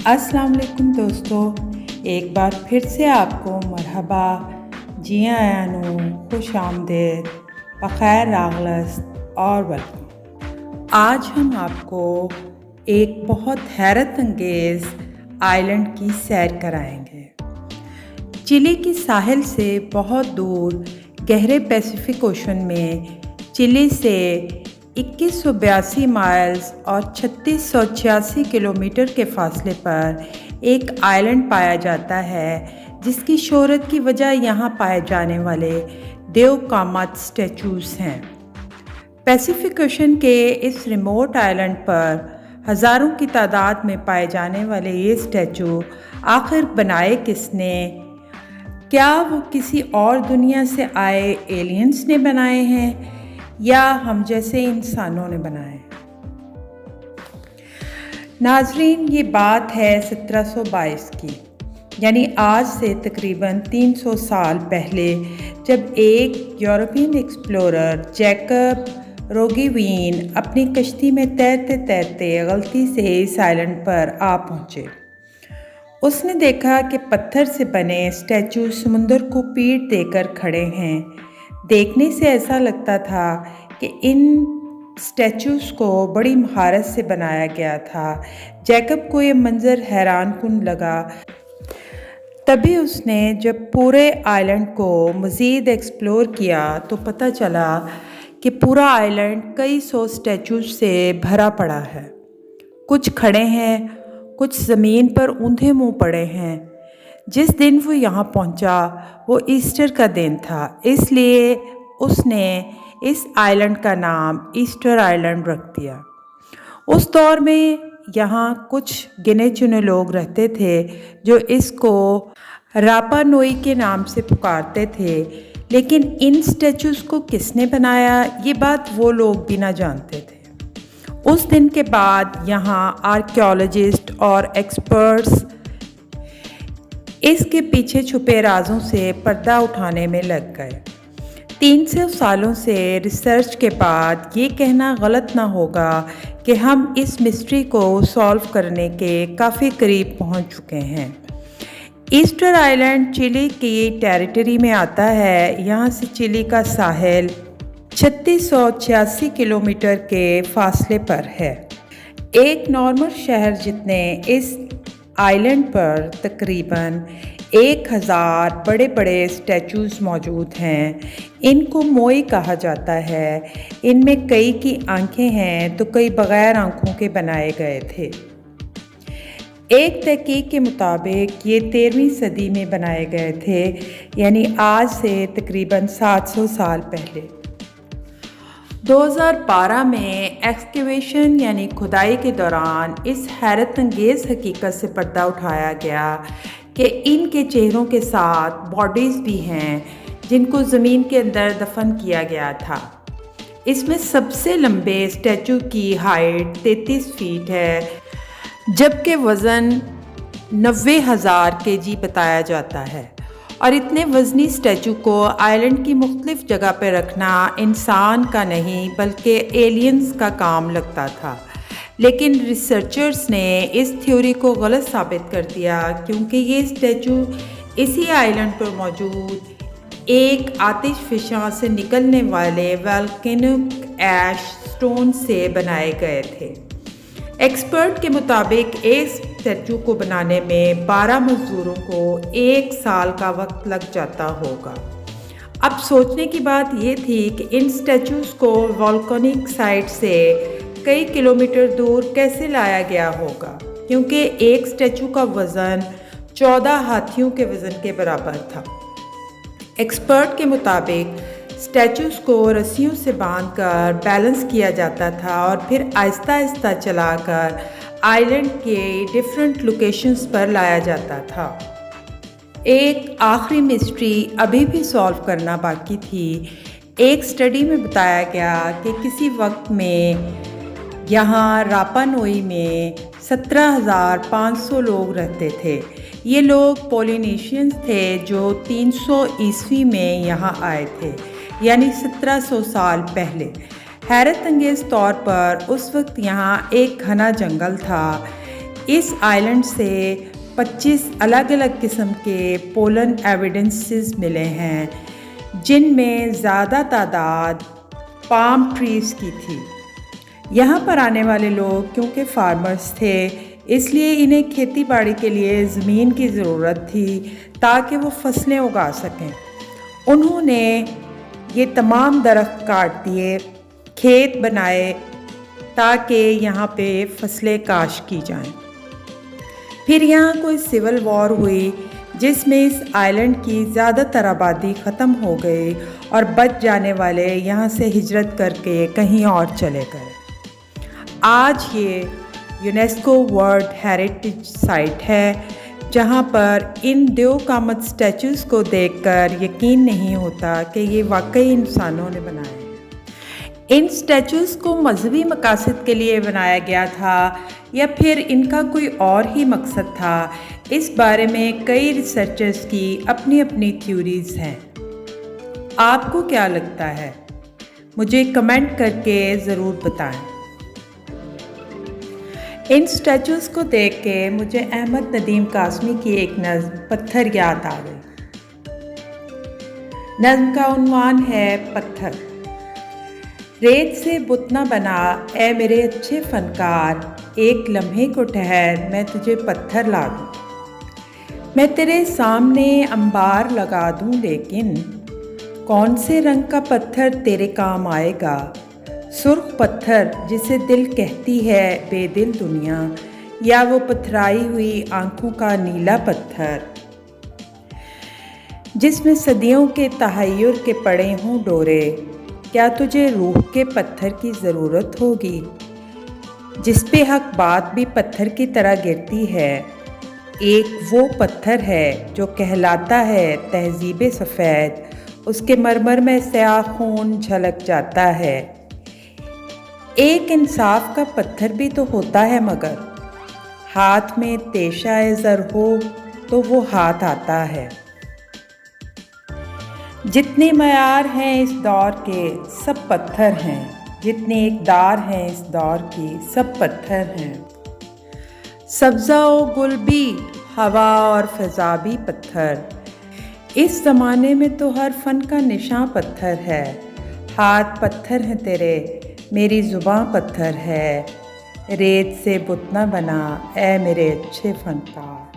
अस्सलाम वालेकुम दोस्तों, एक बार फिर से आपको मरहबा, जी आयानू, खुश आमदेद, बखैर रागलस्त और वेलकम। आज हम आपको एक बहुत हैरत अंगेज़ आइलैंड की सैर कराएंगे। चिली की साहिल से बहुत दूर गहरे पैसिफिक ओशन में चिली से 2182 माइल्स और 3686 किलोमीटर के फासले पर एक आइलैंड पाया जाता है, जिसकी शोहरत की वजह यहाँ पाए जाने वाले देव कामत स्टैचूज़ हैं। पैसिफिक ओशन के इस रिमोट आइलैंड पर हज़ारों की तादाद में पाए जाने वाले ये स्टैचू आखिर बनाए किसने? क्या वो किसी और दुनिया से आए एलियंस ने बनाए हैं या हम जैसे इंसानों ने बनाए? नाजरीन, ये बात है 1722 की, यानी आज से तकरीबन 300 साल पहले, जब एक यूरोपियन एक्सप्लोरर जैकब रोगेवीन अपनी कश्ती में तैरते तैरते गलती से इस आइलैंड पर आ पहुँचे। उसने देखा कि पत्थर से बने स्टैचू समुंदर को पीठ देकर खड़े हैं। देखने से ऐसा लगता था कि इन स्टैचूज़ को बड़ी महारत से बनाया गया था। जैकब को ये मंजर हैरानकुन लगा। तभी उसने जब पूरे आइलैंड को मज़ीद एक्सप्लोर किया तो पता चला कि पूरा आइलैंड कई सौ स्टैचूज़ से भरा पड़ा है। कुछ खड़े हैं, कुछ ज़मीन पर ऊंधे मुंह पड़े हैं। जिस दिन वो यहाँ पहुँचा वो ईस्टर का दिन था, इसलिए उसने इस आइलैंड का नाम ईस्टर आइलैंड रख दिया। उस दौर में यहाँ कुछ गिने चुने लोग रहते थे जो इसको रापा नोई के नाम से पुकारते थे, लेकिन इन स्टैचूज़ को किसने बनाया ये बात वो लोग भी ना जानते थे। उस दिन के बाद यहाँ आर्कियोलॉजिस्ट और एक्सपर्ट्स इसके पीछे छुपे राजों से पर्दा उठाने में लग गए। 300 सालों से रिसर्च के बाद ये कहना गलत ना होगा कि हम इस मिस्ट्री को सॉल्व करने के काफ़ी करीब पहुंच चुके हैं। ईस्टर आइलैंड चिली की टेरिटरी में आता है। यहाँ से चिली का साहिल 3686 किलोमीटर के फासले पर है। एक नॉर्मल शहर जितने इस आइलैंड पर तकरीबन 1000 बड़े बड़े स्टैचूज़ मौजूद हैं। इनको मोई कहा जाता है। इनमें कई की आंखें हैं तो कई बग़ैर आंखों के बनाए गए थे। एक तहकीक के मुताबिक ये 13वीं सदी में बनाए गए थे, यानी आज से तकरीबन 700 साल पहले। 2012 में एक्सकेवेशन यानी खुदाई के दौरान इस हैरत अंगेज़ हकीकत से पर्दा उठाया गया कि इनके चेहरों के साथ बॉडीज़ भी हैं जिनको ज़मीन के अंदर दफन किया गया था। इसमें सबसे लंबे स्टैचू की हाइट 33 फीट है, जबकि वज़न 90,000 kg बताया जाता है। और इतने वज़नी स्टैचू को आइलैंड की मुख्तलिफ जगह पर रखना इंसान का नहीं बल्कि एलियंस का काम लगता था। लेकिन रिसर्चर्स ने इस थ्योरी को गलत साबित कर दिया, क्योंकि ये स्टैचू इसी आइलैंड पर मौजूद एक आतिशफिशां से निकलने वाले वोल्केनिक ऐश स्टोन से बनाए गए थे। एक्सपर्ट के मुताबिक एक स्टैचू को बनाने में 12 मज़दूरों को 1 साल का वक्त लग जाता होगा। अब सोचने की बात ये थी कि इन स्टैचूज़ को वोल्केनिक साइट से कई किलोमीटर दूर कैसे लाया गया होगा, क्योंकि एक स्टैचू का वज़न 14 हाथियों के वज़न के बराबर था। एक्सपर्ट के मुताबिक स्टैचूज़ को रस्सियों से बांधकर बैलेंस किया जाता था और फिर आहिस्ता आहिस्ता चलाकर आइलैंड के डिफरेंट लोकेशंस पर लाया जाता था। एक आखिरी मिस्ट्री अभी भी सॉल्व करना बाकी थी। एक स्टडी में बताया गया कि किसी वक्त में यहाँ रापा नोई में 17,500 लोग रहते थे। ये लोग पोलिनेशियंस थे जो 300 ईस्वी में यहाँ आए थे, यानी 1700 साल पहले। हैरत अंगेज़ तौर पर उस वक्त यहाँ एक घना जंगल था। इस आइलैंड से 25 अलग अलग किस्म के पोलन एविडेंसेस मिले हैं, जिनमें ज़्यादा तादाद पाम ट्रीज़ की थी। यहाँ पर आने वाले लोग क्योंकि फार्मर्स थे, इसलिए इन्हें खेती बाड़ी के लिए ज़मीन की ज़रूरत थी ताकि वो फसलें उगा सकें। उन्होंने ये तमाम दरख्त काट दिए, खेत बनाए ताकि यहाँ पे फसलें काश्त की जाएं। फिर यहाँ कोई सिविल वॉर हुई जिसमें इस आइलैंड की ज़्यादातर आबादी ख़त्म हो गई और बच जाने वाले यहाँ से हिजरत करके कहीं और चले गए। आज ये यूनेस्को वर्ल्ड हेरिटेज साइट है, जहाँ पर इन देव कामत स्टैचूज़ को देखकर यकीन नहीं होता कि ये वाकई इंसानों ने बनाए हैं। इन स्टैचूज़ को मजहबी मकासद के लिए बनाया गया था या फिर इनका कोई और ही मकसद था, इस बारे में कई रिसर्चर्स की अपनी अपनी थ्योरीज़ हैं। आपको क्या लगता है? मुझे कमेंट करके ज़रूर बताएं। इन स्टैचूज़ को देख के मुझे अहमद नदीम कासमी की एक नज़्म पत्थर याद आ गई। नज़्म का उन्वान है पत्थर। रेत से बुत न बना ए मेरे अच्छे फनकार, एक लम्हे को ठहर मैं तुझे पत्थर ला दूँ। मैं तेरे सामने अंबार लगा दूँ, लेकिन कौन से रंग का पत्थर तेरे काम आएगा? सुर्ख पत्थर जिसे दिल कहती है बेदिल दुनिया, या वो पथराई हुई आंखों का नीला पत्थर जिसमें सदियों के तहय्युर के पड़े हों डोरे। क्या तुझे रूह के पत्थर की ज़रूरत होगी जिस पे हक बात भी पत्थर की तरह गिरती है? एक वो पत्थर है जो कहलाता है तहज़ीब सफ़ेद, उसके मरमर में स्याह खून झलक जाता है। एक इंसाफ का पत्थर भी तो होता है, मगर हाथ में तेशाए ज़र हो तो वो हाथ आता है। जितने मयार हैं इस दौर के सब पत्थर हैं, जितने इक़दार हैं इस दौर की सब पत्थर हैं। सब्ज़ा और गुल भी, हवा और फ़िज़ा भी पत्थर। इस ज़माने में तो हर फ़न का निशान पत्थर है। हाथ पत्थर हैं तेरे, मेरी ज़ुबां पत्थर है। रेत से बुत न बना ए मेरे अच्छे फनकार।